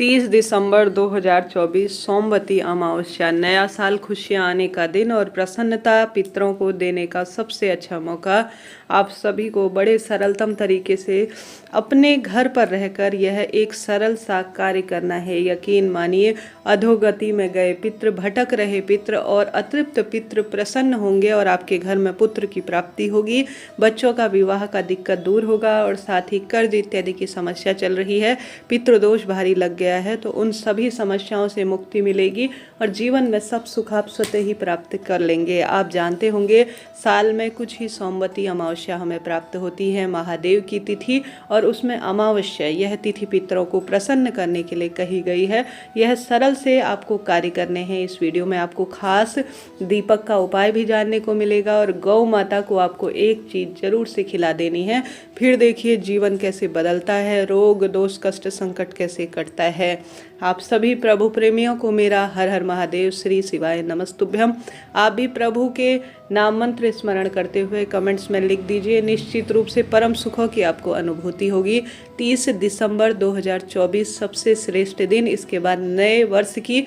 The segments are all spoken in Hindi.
30 दिसंबर 2024 सोमवती अमावस्या, नया साल, खुशियां आने का दिन और प्रसन्नता पितरों को देने का सबसे अच्छा मौका। आप सभी को बड़े सरलतम तरीके से अपने घर पर रहकर यह एक सरल सा कार्य करना है। यकीन मानिए, अधोगति में गए पितृ, भटक रहे पितृ और अतृप्त पितृ प्रसन्न होंगे और आपके घर में पुत्र की प्राप्ति होगी। बच्चों का विवाह का दिक्कत दूर होगा और साथ ही कर्ज इत्यादि की समस्या चल रही है, पितृदोष भारी लग गया है, तो उन सभी समस्याओं से मुक्ति मिलेगी और जीवन में सब सुख आप स्वतः ही प्राप्त कर लेंगे। आप जानते होंगे, साल में कुछ ही सोमवती अमावस्या हमें प्राप्त होती है, महादेव की तिथि, और उसमें अमावस्या, यह तिथि पितरों को प्रसन्न करने के लिए कही गई है। यह सरल से आपको कार्य करने हैं। इस वीडियो में आपको खास दीपक का उपाय भी जानने को मिलेगा और गौ माता को आपको एक चीज जरूर से खिला देनी है। फिर देखिए जीवन कैसे बदलता है, रोग दोष कष्ट संकट कैसे कटता है। आप सभी प्रभु प्रेमियों को मेरा हर हर महादेव, श्री शिवाय नमस्तुभ्यम। आप भी प्रभु के नाम मंत्र स्मरण करते हुए कमेंट्स में लिख दीजिए। निश्चित रूप से परम सुखों की आपको अनुभूति होगी। 30 दिसंबर 2024 सबसे श्रेष्ठ दिन, इसके बाद नए वर्ष की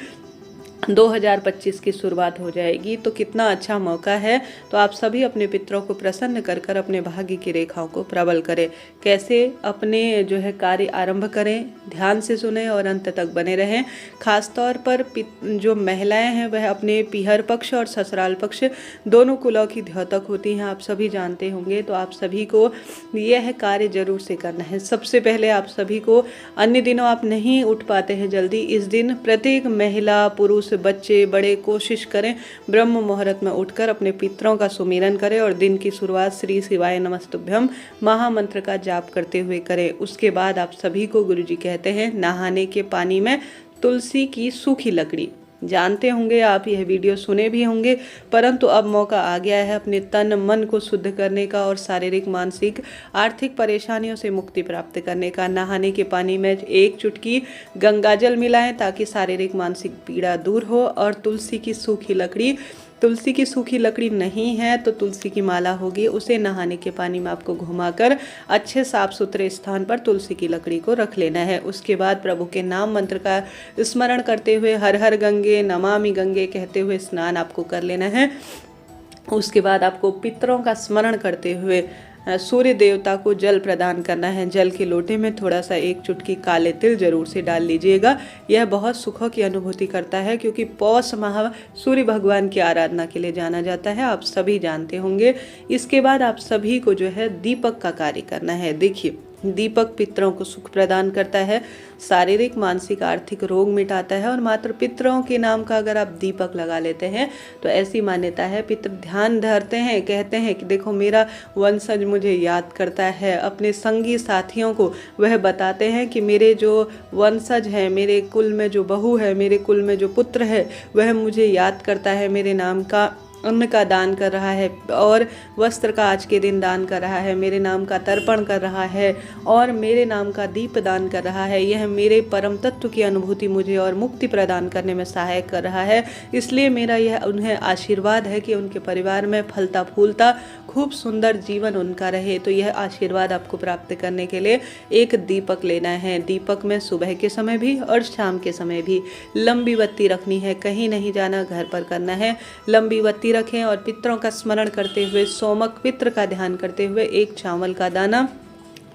2025 की शुरुआत हो जाएगी। तो कितना अच्छा मौका है। तो आप सभी अपने पितरों को प्रसन्न कर कर अपने भाग्य की रेखाओं को प्रबल करें। कैसे अपने जो है कार्य आरंभ करें, ध्यान से सुने और अंत तक बने रहें। खासतौर पर जो महिलाएं हैं वह अपने पीहर पक्ष और ससुराल पक्ष दोनों कुलों की द्योतक होती हैं, आप सभी जानते होंगे। तो आप सभी को यह कार्य जरूर से करना है। सबसे पहले आप सभी को, अन्य दिनों आप नहीं उठ पाते हैं जल्दी, इस दिन प्रत्येक महिला पुरुष बच्चे बड़े कोशिश करें ब्रह्म मुहूर्त में उठकर अपने पितरों का सुमिरन करें और दिन की शुरुआत श्री शिवाय नमस्तुभ्यम महामंत्र का जाप करते हुए करें। उसके बाद आप सभी को गुरुजी कहते हैं, नहाने के पानी में तुलसी की सूखी लकड़ी, जानते होंगे आप, यह वीडियो सुने भी होंगे, परंतु अब मौका आ गया है अपने तन मन को शुद्ध करने का और शारीरिक मानसिक आर्थिक परेशानियों से मुक्ति प्राप्त करने का। नहाने के पानी में 1 चुटकी गंगाजल मिलाएं ताकि शारीरिक मानसिक पीड़ा दूर हो। और तुलसी की सूखी लकड़ी, तुलसी की सूखी लकड़ी नहीं है तो तुलसी की माला होगी, उसे नहाने के पानी में आपको घुमाकर अच्छे साफ सुथरे स्थान पर तुलसी की लकड़ी को रख लेना है। उसके बाद प्रभु के नाम मंत्र का स्मरण करते हुए हर हर गंगे नमामि गंगे कहते हुए स्नान आपको कर लेना है। उसके बाद आपको पितरों का स्मरण करते हुए सूर्य देवता को जल प्रदान करना है। जल के लोटे में थोड़ा सा 1 चुटकी काले तिल जरूर से डाल लीजिएगा। यह बहुत सुखों की अनुभूति करता है, क्योंकि पौष माह सूर्य भगवान की आराधना के लिए जाना जाता है, आप सभी जानते होंगे। इसके बाद आप सभी को जो है दीपक का कार्य करना है। देखिए, दीपक पितरों को सुख प्रदान करता है, शारीरिक मानसिक आर्थिक रोग मिटाता है और मात्र पितरों के नाम का अगर आप दीपक लगा लेते हैं तो ऐसी मान्यता है, पितृ ध्यान धरते हैं, कहते हैं कि देखो मेरा वंशज मुझे याद करता है। अपने संगी साथियों को वह बताते हैं कि मेरे जो वंशज हैं, मेरे कुल में जो बहू है, मेरे कुल में जो पुत्र है, वह मुझे याद करता है, मेरे नाम का अन्न का दान कर रहा है और वस्त्र का आज के दिन दान कर रहा है, मेरे नाम का तर्पण कर रहा है और मेरे नाम का दीप दान कर रहा है। यह मेरे परम तत्व की अनुभूति मुझे और मुक्ति प्रदान करने में सहायक कर रहा है। इसलिए मेरा यह उन्हें आशीर्वाद है कि उनके परिवार में फलता फूलता खूब सुंदर जीवन उनका रहे। तो यह आशीर्वाद आपको प्राप्त करने के लिए एक दीपक लेना है। दीपक में सुबह के समय भी और शाम के समय भी लंबी बत्ती रखनी है, कहीं नहीं जाना, घर पर करना है। लंबी बत्ती रखें और पितरों का स्मरण करते हुए, सोमक पितृ का ध्यान करते हुए 1 चावल का दाना,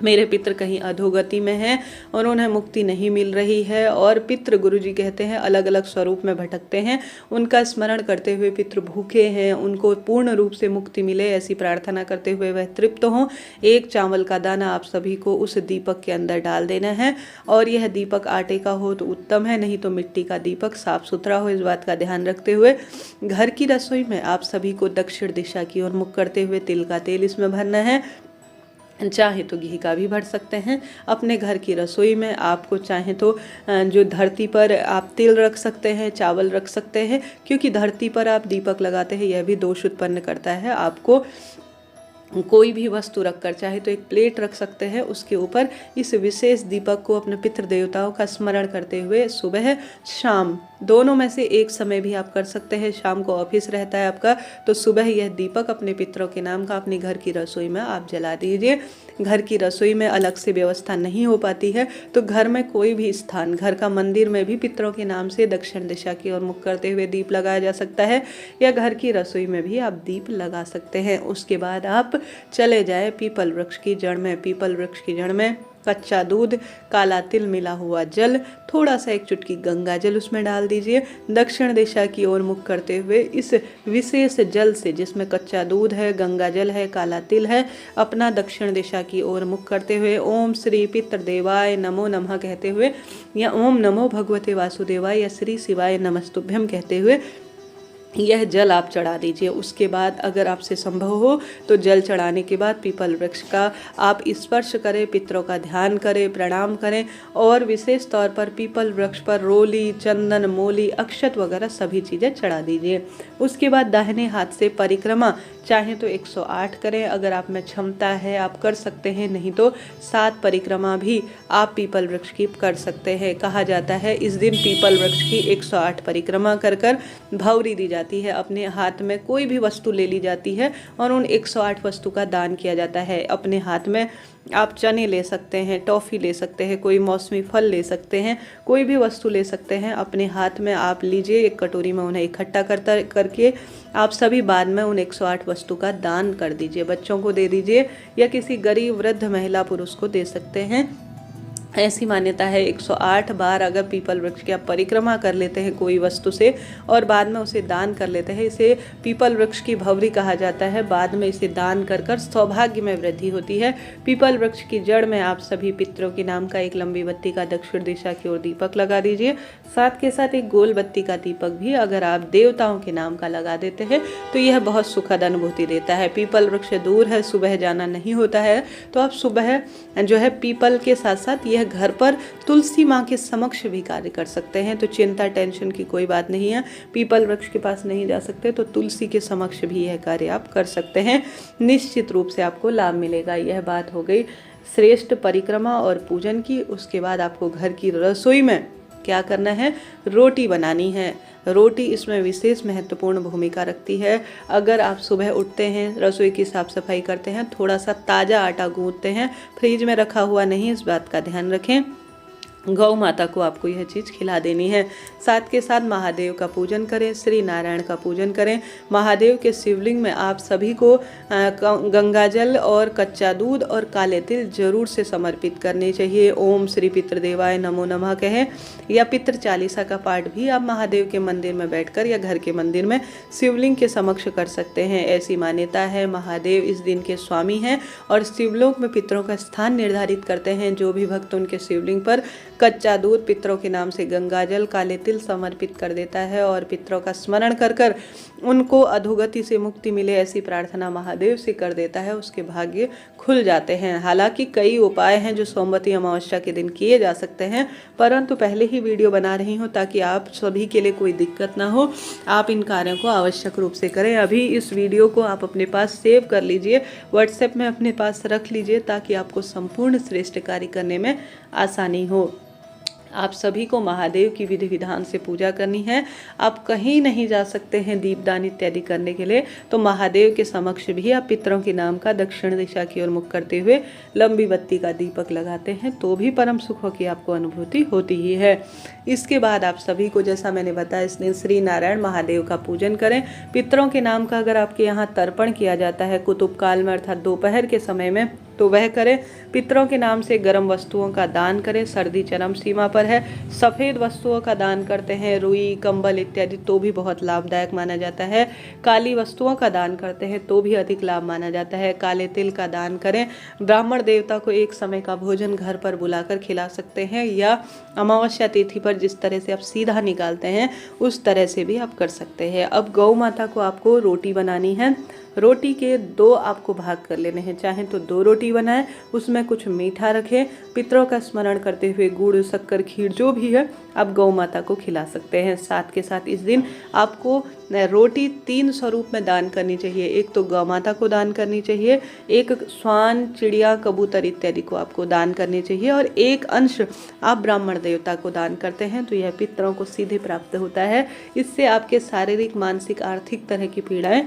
मेरे पितृ कहीं अधोगति में हैं और उन्हें मुक्ति नहीं मिल रही है और पितृ गुरुजी कहते हैं अलग अलग स्वरूप में भटकते हैं, उनका स्मरण करते हुए पितृ भूखे हैं, उनको पूर्ण रूप से मुक्ति मिले, ऐसी प्रार्थना करते हुए वह तृप्त हों। 1 चावल का दाना आप सभी को उस दीपक के अंदर डाल देना है और यह दीपक आटे का हो तो उत्तम है, नहीं तो मिट्टी का दीपक साफ सुथरा हो, इस बात का ध्यान रखते हुए घर की रसोई में आप सभी को दक्षिण दिशा की ओर मुख करते हुए तिल का तेल इसमें भरना है। चाहे तो घी का भी भर सकते हैं। अपने घर की रसोई में आपको चाहे तो जो धरती पर आप तिल रख सकते हैं, चावल रख सकते हैं, क्योंकि धरती पर आप दीपक लगाते हैं यह भी दोष उत्पन्न करता है। आपको कोई भी वस्तु रखकर, चाहे तो एक प्लेट रख सकते हैं, उसके ऊपर इस विशेष दीपक को अपने पितृ देवताओं का स्मरण करते हुए सुबह शाम दोनों में से एक समय भी आप कर सकते हैं। शाम को ऑफिस रहता है आपका तो सुबह यह दीपक अपने पितरों के नाम का अपने घर की रसोई में आप जला दीजिए। घर की रसोई में अलग से व्यवस्था नहीं हो पाती है तो घर में कोई भी स्थान, घर का मंदिर में भी पितरों के नाम से दक्षिण दिशा की ओर मुख करते हुए दीप लगाया जा सकता है, या घर की रसोई में भी आप दीप लगा सकते हैं। उसके बाद आप चले जाए पीपल वृक्ष की जड़ में। पीपल वृक्ष की जड़ में कच्चा दूध, काला तिल मिला हुआ जल, थोड़ा सा एक चुटकी गंगा जल उसमें डाल दीजिए। दक्षिण दिशा की ओर मुख करते हुए इस विशेष जल से, जिसमें कच्चा दूध है, गंगा जल है, काला तिल है, अपना दक्षिण दिशा की ओर मुख करते हुए ओम श्री पितृदेवाय नमो नमः कहते हुए, या ओम नमो भगवते वासुदेवाय या श्री शिवाय नमस्तुभ्यम कहते हुए यह जल आप चढ़ा दीजिए। उसके बाद अगर आपसे संभव हो तो जल चढ़ाने के बाद पीपल वृक्ष का आप स्पर्श करें, पितरों का ध्यान करें, प्रणाम करें, और विशेष तौर पर पीपल वृक्ष पर रोली, चंदन, मोली, अक्षत वगैरह सभी चीज़ें चढ़ा दीजिए। उसके बाद दाहिने हाथ से परिक्रमा चाहे तो 108 करें, अगर आप में क्षमता है आप कर सकते हैं, नहीं तो 7 परिक्रमा भी आप पीपल वृक्ष की कर सकते हैं। कहा जाता है इस दिन पीपल वृक्ष की 108 परिक्रमा कर कर भौरी दी जाती है। अपने हाथ में कोई भी वस्तु ले ली जाती है और उन 108 वस्तु का दान किया जाता है। अपने हाथ में आप चने ले सकते हैं, टॉफ़ी ले सकते हैं, कोई मौसमी फल ले सकते हैं, कोई भी वस्तु ले सकते हैं। अपने हाथ में आप लीजिए, एक कटोरी में उन्हें इकट्ठा करके आप सभी बाद में उन 108 वस्तु का दान कर दीजिए। बच्चों को दे दीजिए या किसी गरीब वृद्ध महिला पुरुष को दे सकते हैं। ऐसी मान्यता है 108 बार अगर पीपल वृक्ष की आप परिक्रमा कर लेते हैं कोई वस्तु से और बाद में उसे दान कर लेते हैं, इसे पीपल वृक्ष की भंवरी कहा जाता है। बाद में इसे दान कर कर सौभाग्य में वृद्धि होती है। पीपल वृक्ष की जड़ में आप सभी पितरों के नाम का एक लंबी बत्ती का दक्षिण दिशा की ओर दीपक लगा दीजिए। साथ के साथ एक गोल बत्ती का दीपक भी अगर आप देवताओं के नाम का लगा देते हैं तो यह बहुत सुखद अनुभूति देता है। पीपल वृक्ष दूर है, सुबह जाना नहीं होता है, तो आप सुबह जो है पीपल के साथ साथ यह घर पर तुलसी माँ के समक्ष भी कार्य कर सकते हैं। तो चिंता टेंशन की कोई बात नहीं है। पीपल वृक्ष के पास नहीं जा सकते तो तुलसी के समक्ष भी यह कार्य आप कर सकते हैं। निश्चित रूप से आपको लाभ मिलेगा। यह बात हो गई श्रेष्ठ परिक्रमा और पूजन की। उसके बाद आपको घर की रसोई में क्या करना है, रोटी बनानी है। रोटी इसमें विशेष महत्वपूर्ण भूमिका रखती है। अगर आप सुबह उठते हैं, रसोई की साफ सफाई करते हैं, थोड़ा सा ताज़ा आटा गूंथते हैं, फ्रिज में रखा हुआ नहीं, इस बात का ध्यान रखें। गौ माता को आपको यह चीज़ खिला देनी है। साथ के साथ महादेव का पूजन करें, श्री नारायण का पूजन करें। महादेव के शिवलिंग में आप सभी को गंगाजल और कच्चा दूध और काले तिल जरूर से समर्पित करने चाहिए। ओम श्री पितृदेवाय नमो नमः कहें या पितृ चालीसा का पाठ भी आप महादेव के मंदिर में बैठकर या घर के मंदिर में शिवलिंग के समक्ष कर सकते हैं। ऐसी मान्यता है महादेव इस दिन के स्वामी हैं और शिवलोक में पितरों का स्थान निर्धारित करते हैं। जो भी भक्त उनके शिवलिंग पर कच्चा दूध, पितरों के नाम से गंगाजल, काले तिल समर्पित कर देता है और पितरों का स्मरण कर कर उनको अधोगति से मुक्ति मिले ऐसी प्रार्थना महादेव से कर देता है, उसके भाग्य खुल जाते हैं। हालांकि कई उपाय हैं जो सोमवती अमावस्या के दिन किए जा सकते हैं, परंतु पहले ही वीडियो बना रही हूँ ताकि आप सभी के लिए कोई दिक्कत ना हो। आप इन कार्यों को आवश्यक रूप से करें। अभी इस वीडियो को आप अपने पास सेव कर लीजिए, व्हाट्सएप में अपने पास रख लीजिए ताकि आपको संपूर्ण श्रेष्ठ कार्य करने में आसानी हो। आप सभी को महादेव की विधि विधान से पूजा करनी है। आप कहीं नहीं जा सकते हैं दीपदान इत्यादि करने के लिए, तो महादेव के समक्ष भी आप पितरों के नाम का दक्षिण दिशा की ओर मुख करते हुए लंबी बत्ती का दीपक लगाते हैं तो भी परम सुखों की आपको अनुभूति होती ही है। इसके बाद आप सभी को, जैसा मैंने बताया, इस दिन श्री नारायण महादेव का पूजन करें। पितरों के नाम का अगर आपके यहाँ तर्पण किया जाता है कुतुब काल में अर्थात दोपहर के समय में, तो वह करें। पितरों के नाम से गर्म वस्तुओं का दान करें, सर्दी चरम सीमा पर है। सफ़ेद वस्तुओं का दान करते हैं, रुई, कंबल इत्यादि, तो भी बहुत लाभदायक माना जाता है। काली वस्तुओं का दान करते हैं तो भी अधिक लाभ माना जाता है। काले तिल का दान करें। ब्राह्मण देवता को एक समय का भोजन घर पर बुलाकर खिला सकते हैं, या अमावस्या तिथि पर जिस तरह से आप सीधा निकालते हैं उस तरह से भी आप कर सकते हैं। अब गौ माता को आपको रोटी बनानी है। रोटी के 2 आपको भाग कर लेने हैं, चाहे तो 2 रोटी बनाएं, उसमें कुछ मीठा रखें, पितरों का स्मरण करते हुए गुड़ शक्कर खीर जो भी है आप गौ माता को खिला सकते हैं। साथ के साथ इस दिन आपको रोटी 3 स्वरूप में दान करनी चाहिए। एक तो गौ माता को दान करनी चाहिए, एक श्वान चिड़िया कबूतर इत्यादि को आपको दान करनी चाहिए और एक अंश आप ब्राह्मण देवता को दान करते हैं तो यह पितरों को सीधे प्राप्त होता है। इससे आपके शारीरिक मानसिक आर्थिक तरह की पीड़ाएं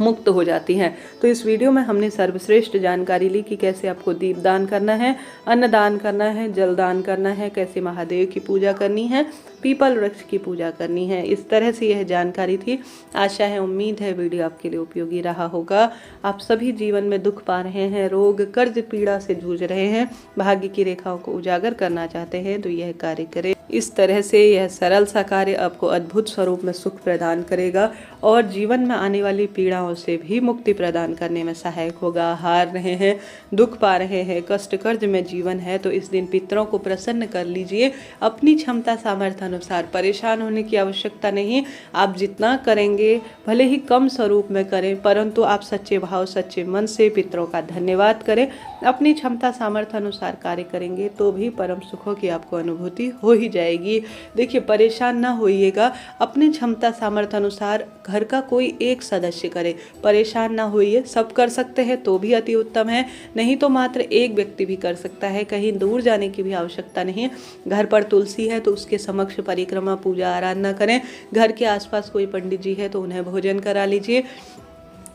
मुक्त हो जाती हैं। तो इस वीडियो में हमने सर्वश्रेष्ठ जानकारी ली कि कैसे आपको दीप दान करना है, अन्न दान करना है, जल दान करना है, कैसे महादेव की पूजा करनी है, पीपल वृक्ष की पूजा करनी है। इस तरह से यह जानकारी थी। आशा है, उम्मीद है वीडियो आपके लिए उपयोगी रहा होगा। आप सभी जीवन में दुख पा रहे हैं, रोग कर्ज पीड़ा से जूझ रहे हैं, भाग्य की रेखाओं को उजागर करना चाहते हैं तो यह कार्य करें। इस तरह से यह सरल सा कार्य आपको अद्भुत स्वरूप में सुख प्रदान करेगा और जीवन में आने वाली पीड़ाओं से भी मुक्ति प्रदान करने में सहायक होगा। हार रहे हैं, दुख पा रहे हैं, कष्ट कर्ज में जीवन है तो इस दिन पितरों को प्रसन्न कर लीजिए। अपनी क्षमता सामर्थ्य अनुसार परेशान होने की आवश्यकता नहीं। आप जितना करेंगे भले ही कम स्वरूप में करें, परंतु आप सच्चे भाव सच्चे मन से पितरों का धन्यवाद करें। अपनी क्षमता सामर्थ्य अनुसार कार्य करेंगे तो भी परम सुखों की आपको अनुभूति हो ही जाएगी। देखिए, परेशान ना होइएगा, अपनी क्षमता सामर्थ्य अनुसार घर का कोई एक सदस्य करे, परेशान ना होइए। सब कर सकते हैं तो भी अति उत्तम है, नहीं तो मात्र एक व्यक्ति भी कर सकता है। कहीं दूर जाने की भी आवश्यकता नहीं। घर पर तुलसी है तो उसके समक्ष परिक्रमा पूजा आराधना करें। घर के आसपास कोई पंडित जी है तो उन्हें भोजन करा लीजिए।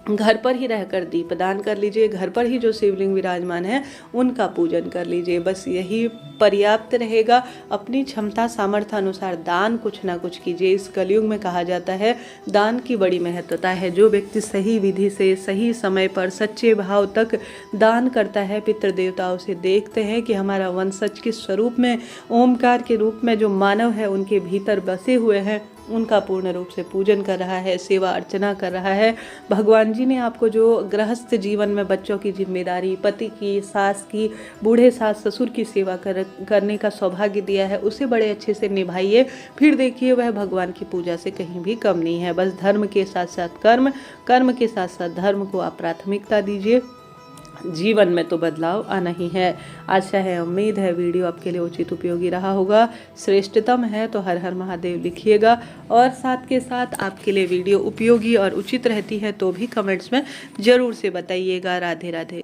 घर पर ही रहकर दीपदान कर लीजिए। घर पर ही जो शिवलिंग विराजमान है उनका पूजन कर लीजिए। बस यही पर्याप्त रहेगा। अपनी क्षमता सामर्थ्य अनुसार दान कुछ ना कुछ कीजिए। इस कलयुग में कहा जाता है दान की बड़ी महत्वता है। जो व्यक्ति सही विधि से सही समय पर सच्चे भाव तक दान करता है, पितृ देवताओं से देखते हैं कि हमारा वंशज किस स्वरूप में ओमकार के रूप में जो मानव है उनके भीतर बसे हुए हैं, उनका पूर्ण रूप से पूजन कर रहा है, सेवा अर्चना कर रहा है। भगवान जी ने आपको जो गृहस्थ जीवन में बच्चों की जिम्मेदारी, पति की, सास की, बूढ़े सास ससुर की सेवा करने का सौभाग्य दिया है, उसे बड़े अच्छे से निभाइए। फिर देखिए, वह भगवान की पूजा से कहीं भी कम नहीं है। बस धर्म के साथ साथ कर्म, कर्म के साथ साथ धर्म को आप प्राथमिकता दीजिए। जीवन में तो बदलाव आना ही है। आशा है, उम्मीद है वीडियो आपके लिए उचित उपयोगी रहा होगा। श्रेष्ठतम है तो हर हर महादेव लिखिएगा और साथ के साथ आपके लिए वीडियो उपयोगी और उचित रहती है तो भी कमेंट्स में ज़रूर से बताइएगा। राधे राधे।